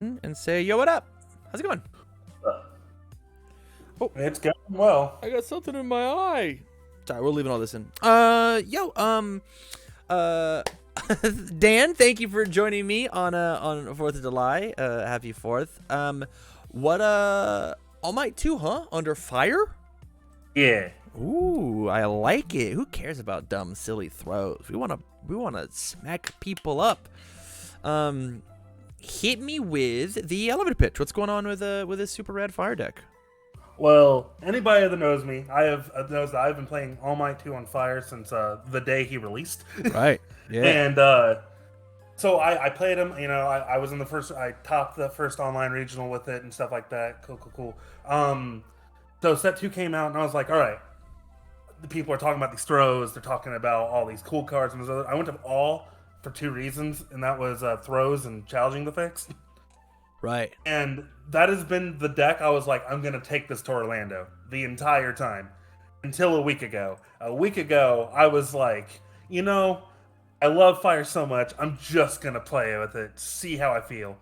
and say, yo, what up? How's it going? Oh, it's going well. I got something in my eye. Sorry, we're leaving all this in. Uh, Dan, thank you for joining me on 4th of July. Happy 4th. All Might 2, huh? Under fire? Yeah. Ooh, I like it. Who cares about dumb, silly throws? We wanna smack people up. Hit me with the elevator pitch. What's going on with this super rad fire deck? Well, anybody that knows me, knows that I've been playing All Might 2 on Fire since the day he released. Right. Yeah. And so I played him. You know, I was in the first. I topped the first online regional with it and stuff like that. Cool. So set 2 came out, and I was like, all right. The people are talking about these throws. They're talking about all these cool cards and I went to all for 2 reasons, and that was throws and challenging the fix. Right. And that has been the deck. I was like, I'm going to take this to Orlando the entire time until a week ago. A week ago, I was like, you know, I love fire so much. I'm just going to play with it, see how I feel.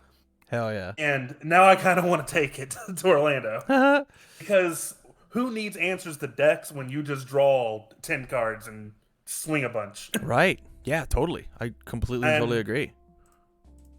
Hell yeah. And now I kind of want to take it to Orlando. Because who needs answers to decks when you just draw 10 cards and swing a bunch? Right. Yeah, totally. I totally agree.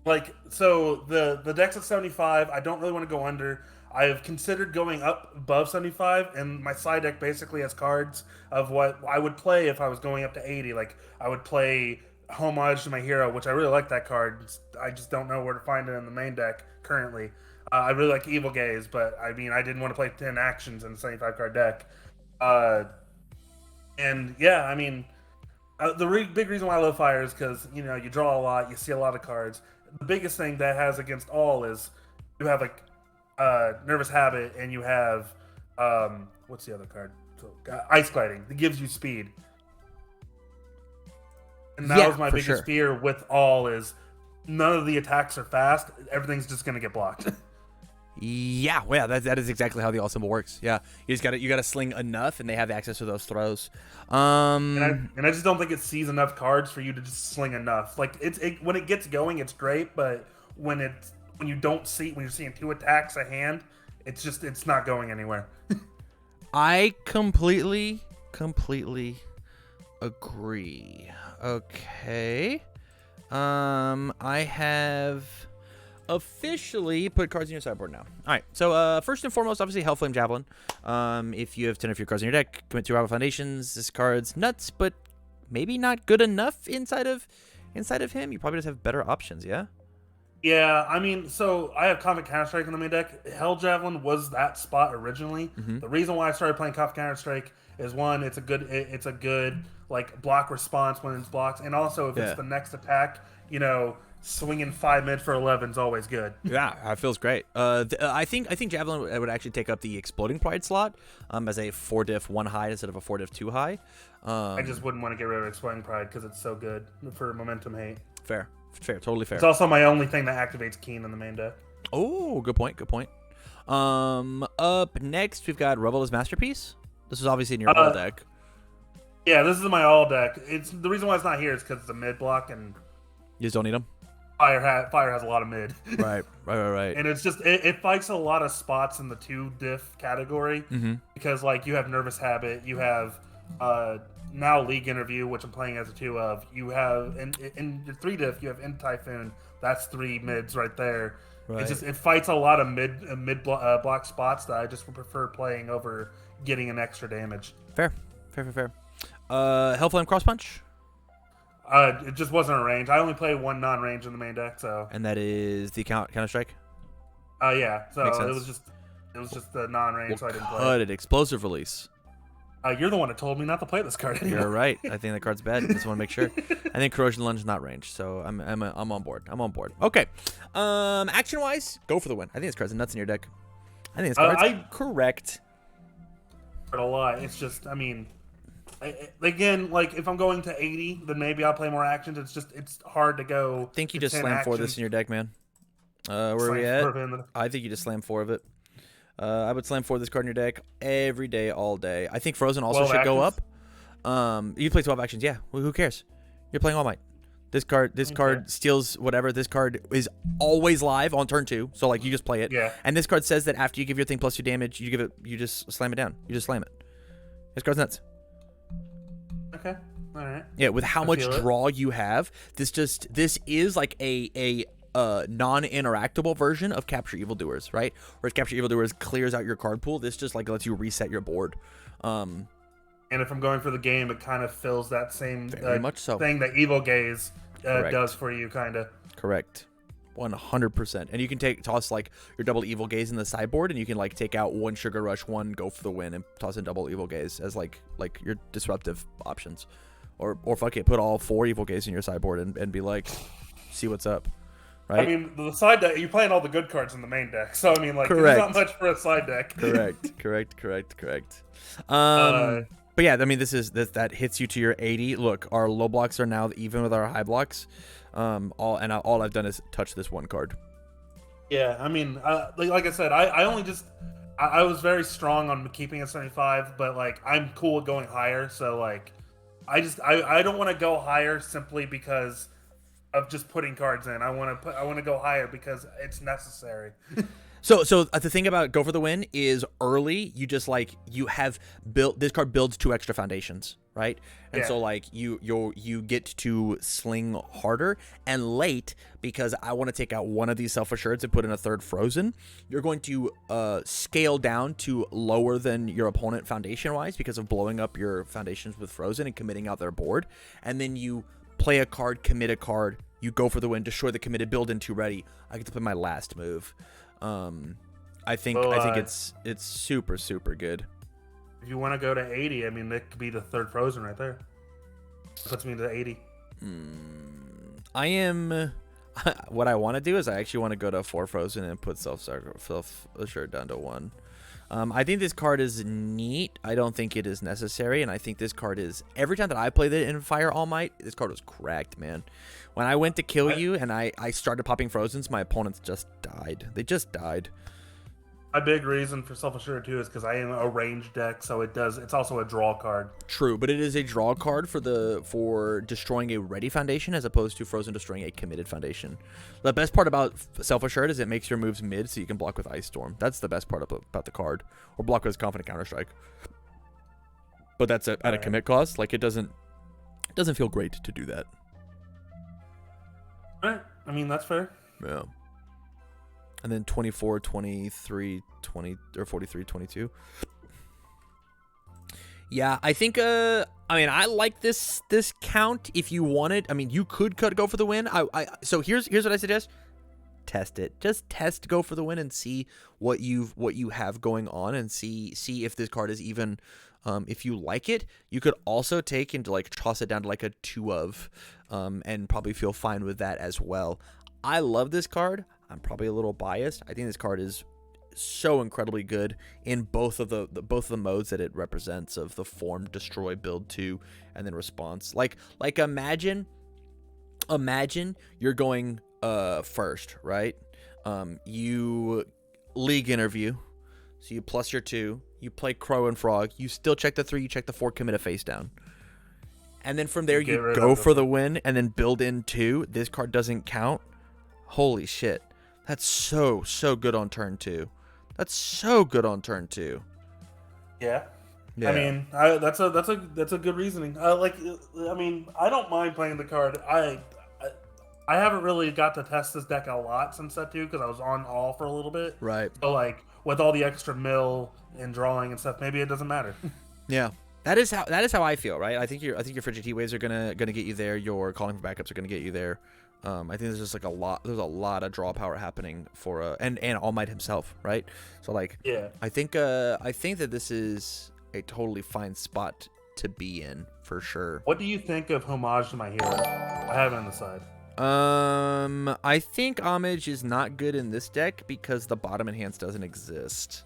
Like, so the deck's at 75. I don't really want to go under. I have considered going up above 75, and my side deck basically has cards of what I would play if I was going up to 80. Like, I would play Homage to My Hero, which I really like that card. I just don't know where to find it in the main deck currently. I really like Evil Gaze, but I mean, I didn't want to play 10 actions in a 75 card deck. And yeah, I mean, big reason why I love Fire is because, you know, you draw a lot, you see a lot of cards. The biggest thing that has against all is you have like Nervous Habit, and you have what's the other card? Ice Gliding. That gives you speed. And that was my biggest fear with all is none of the attacks are fast. Everything's just gonna get blocked. Yeah, well, that is exactly how the all symbol works. Yeah, you gotta sling enough, and they have access to those throws. And I just don't think it sees enough cards for you to just sling enough. Like when it gets going, it's great, but when you're seeing 2 attacks a hand, it's not going anywhere. I completely agree. Okay, I have officially put cards in your sideboard now. All right, so first and foremost, obviously Hellflame Javelin. If you have 10 of your cards in your deck, commit 2 Rival Foundations. This card's nuts, but maybe not good enough inside of him. You probably just have better options, yeah? Yeah, I mean, so I have Conflict Counter-Strike in the main deck. Hell Javelin was that spot originally. Mm-hmm. The reason why I started playing Conflict Counter-Strike is, one, it's a good like block response when it's blocked, and also if it's the next attack, you know, swinging 5 mid for 11 is always good. Yeah, it feels great. I think Javelin would actually take up the Exploding Pride slot as a 4-diff 1 high instead of a 4-diff 2 high. I just wouldn't want to get rid of Exploding Pride because it's so good for momentum hate. Fair, totally fair. It's also my only thing that activates Keen in the main deck. Oh, good point. Up next, we've got Revel's Masterpiece. This is obviously in your all deck. Yeah, this is my all deck. It's the reason why it's not here is because it's a mid block, and you just don't need them. Fire has a lot of mid. Right. And it's just it fights a lot of spots in the 2 diff category, because like you have Nervous Habit, you have now League Interview, which I'm playing as a 2 of. You have in your 3 diff, you have End Typhoon. That's 3 mids right there. Right. It fights a lot of mid block spots that I just would prefer playing over getting an extra damage. Fair. Hellflame Cross Punch. It just wasn't a range. I only play 1 non-range in the main deck, so. And that is the Counter Strike. Yeah. So it was just the non-range, so I didn't play. Cut it. Explosive Release. You're the one that told me not to play this card anymore. You're right. I think that card's bad. I just want to make sure. I think Corrosion Lunge is not range, so I'm on board. Okay. Action wise, go for the win. I think this card's nuts in your deck. I think this card's correct. A lot. It's just, I mean, again, like if I'm going to 80, then maybe I'll play more actions. It's hard to go. I think you just slam 4 of this in your deck, man. Where are we at? I think you just slam 4 of it. I would slam 4 of this card in your deck every day, all day. I think Frozen also should go up. You play 12 actions, yeah. Well, who cares? You're playing All Might. This card steals whatever. This card is always live on turn 2, so like you just play it. Yeah. And this card says that after you give your thing +2 damage, you just slam it down. You just slam it. This card's nuts. Okay. All right. Yeah, with how much draw you have, this is like a non-interactable version of Capture Evildoers, right? Whereas Capture Evildoers clears out your card pool. This just like lets you reset your board. And if I'm going for the game, it kind of fills that same much so. thing that Evil Gaze does for you, kind of. Correct. 100%. And you can toss like your double Evil Gaze in the sideboard, and you can like take out 1 Sugar Rush, 1 Go for the Win, and toss in double Evil Gaze as like your disruptive options. Or fuck it, put all 4 Evil Gaze in your sideboard and be like, see what's up. Right? I mean, the side deck, you're playing all the good cards in the main deck. So, I mean, like, Correct. there's not much for a side deck. Correct. But yeah, I mean, that hits you to your 80. Look, our low blocks are now even with our high blocks. All I've done is touch this 1 card. Yeah, I mean, like I said, I was very strong on keeping it 75, but like I'm cool with going higher. So like, I don't want to go higher simply because of just putting cards in. I want to go higher because it's necessary. So the thing about Go for the Win is early, you just like you have built this card builds 2 extra foundations, right? And so like you get to sling harder, and late, because I want to take out one of these self-assureds and put in a 3rd frozen, you're going to scale down to lower than your opponent foundation wise because of blowing up your foundations with frozen and committing out their board, and then you play a card, commit a card, you go for the win, destroy the committed, build into ready. I get to play my last move. I think it's super good. If you want to go to 80, I mean, that could be the 3rd frozen right there. Puts me to 80. I am. What I want to do is I actually want to go to 4 frozen and put self-assured down to 1. I think this card is neat. I don't think it is necessary, and I think this card is. Every time that I played it in Fire All Might, this card was cracked, man. When I went to kill you and I started popping frozens, my opponents just died. They just died. My big reason for self-assured too is because I am a range deck, so it's also a draw card. True, but it is a draw card for destroying a ready foundation as opposed to frozen destroying a committed foundation. The best part about self-assured is it makes your moves mid, so you can block with Ice Storm. That's the best part about the card, or block with Confident Counterstrike. But that's at a commit cost. Like it doesn't feel great to do that. All right. I mean, that's fair. Yeah. And then 24, 23, 20, or 43, 22. Yeah, I think, I mean, I like this count if you wanted. I mean, you could go for the win. So here's what I suggest. Test it. Just test Go for the Win and see what you have going on, and see if this card is even, if you like it. You could also take and like toss it down to like a 2 of, and probably feel fine with that as well. I love this card. I'm probably a little biased. I think this card is so incredibly good in both of the modes that it represents, of the form, destroy, build 2, and then response. Like imagine you're going first, right? You league interview, so you plus your 2, you play Crow and Frog, you still check the 3, you check the 4, commit a face down. And then from there you go for the win and then build in 2. This card doesn't count. Holy shit. That's so good on turn 2. That's so good on turn 2. Yeah. I mean, that's a good reasoning. I mean, I don't mind playing the card. I haven't really got to test this deck a lot since set 2 because I was on all for a little bit. Right. So like with all the extra mill and drawing and stuff, maybe it doesn't matter. Yeah. That is how I feel, right? I think your Frigid Heat Waves are gonna get you there. Your Calling for Backups are gonna get you there. I think there's just like there's a lot of draw power happening for and All Might himself, right? So like, yeah, I think that this is a totally fine spot to be in for sure. What do you think of Homage to My Hero? I have it on the side. I think Homage is not good in this deck because the bottom enhance doesn't exist.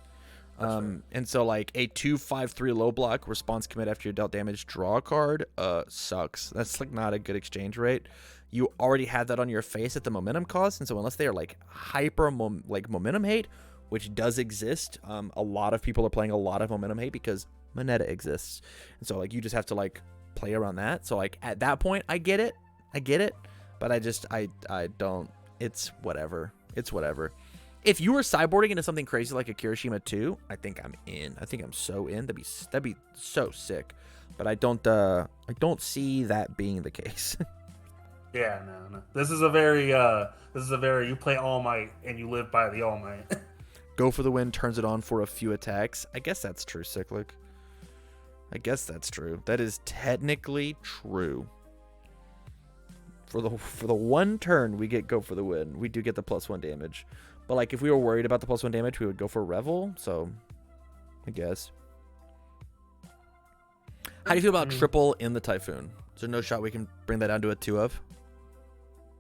And so like a 2/5/3 low block response commit after you dealt damage, draw a card sucks. That's like not a good exchange rate. You already have that on your face at the momentum cost, and so unless they are like hyper momentum hate, which does exist, a lot of people are playing a lot of momentum hate because Moneta exists, and so like you just have to like play around that. So like at that point, I get it. But I don't. It's whatever. It's whatever. If you were sideboarding into something crazy like a Kirishima 2, I think I'm in. I think I'm so in. That'd be so sick. But I don't see that being the case. Yeah, no. This is a very you play All Might and you live by the All Might. Go for the win, turns it on for a few attacks. I guess that's true, Cyclic. I guess that's true. That is technically true. For the one turn we get go for the win, we do get the +1 damage. But like if we were worried about the +1 damage, we would go for Revel. So I guess. How do you feel about triple in the Typhoon? Is there no shot we can bring that down to a 2 of?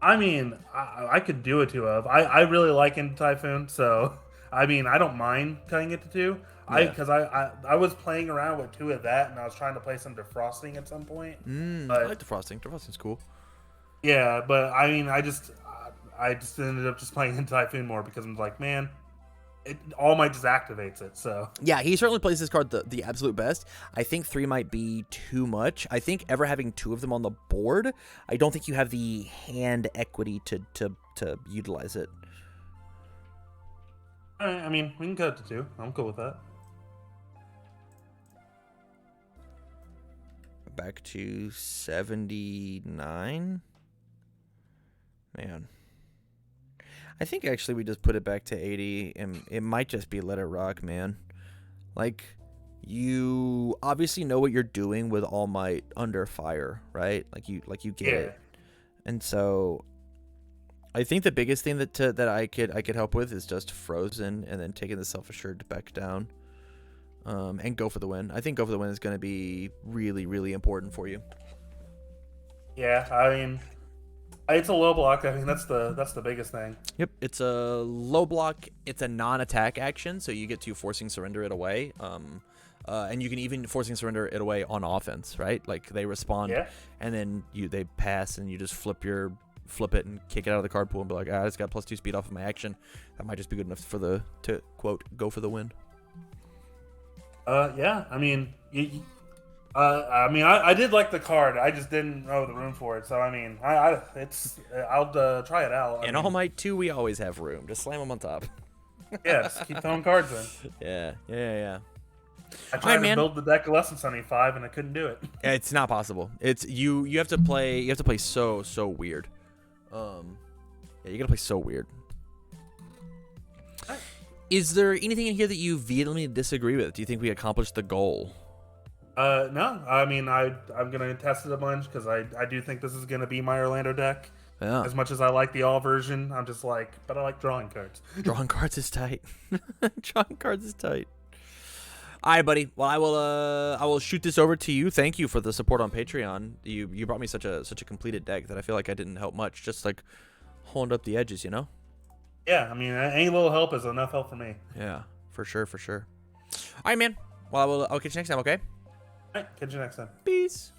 I mean, I could do a 2 of. I really like into Typhoon, so I mean, I don't mind cutting it to 2. Yeah. Because I was playing around with 2 of that, and I was trying to play some defrosting at some point. I like defrosting. Defrosting's cool. Yeah, but I mean, I just ended up just playing into Typhoon more because I'm like, man, All Might just activates it. So yeah, he certainly plays this card the absolute best. I think 3 might be too much. I think ever having 2 of them on the board, I don't think you have the hand equity to utilize it. All right, I mean, we can cut it to 2. I'm cool with that. Back to 79. Man. I think actually we just put it back to 80, and it might just be let it rock, man. Like, you obviously know what you're doing with All Might under fire, right? Like you get it. And so I think the biggest thing that I could help with is just Frozen and then taking the Self-Assured back down. And go for the win. I think go for the win is going to be really, really important for you. Yeah, I mean, it's a low block. I mean, that's the biggest thing. Yep, it's a low block. It's a non-attack action, so you get to Forcing Surrender it away. And you can even Forcing Surrender it away on offense, right? Like they respond, and then they pass, and you just flip it and kick it out of the card pool and be like, I just got +2 speed off of my action. That might just be good enough to quote go for the win. Yeah, I mean, I did like the card. I just didn't know the room for it. So I mean, I'll try it out. In All Might 2, we always have room. Just slam them on top. Yes, keep throwing cards in. Yeah. I tried to build the deck less than 75, and I couldn't do it. It's not possible. It's you have to play. You have to play so weird. Yeah, you gotta play so weird. Is there anything in here that you vehemently disagree with? Do you think we accomplished the goal? No. I mean, I'm gonna test it a bunch because I do think this is gonna be my Orlando deck. Yeah. As much as I like the all version, I'm just like, but I like drawing cards. Drawing cards is tight. Drawing cards is tight. All right, buddy. Well, I will shoot this over to you. Thank you for the support on Patreon. You brought me such a completed deck that I feel like I didn't help much. Just like holding up the edges, you know. Yeah, I mean, any little help is enough help for me. Yeah, for sure. All right, man. Well, I'll catch you next time, okay? All right, catch you next time. Peace.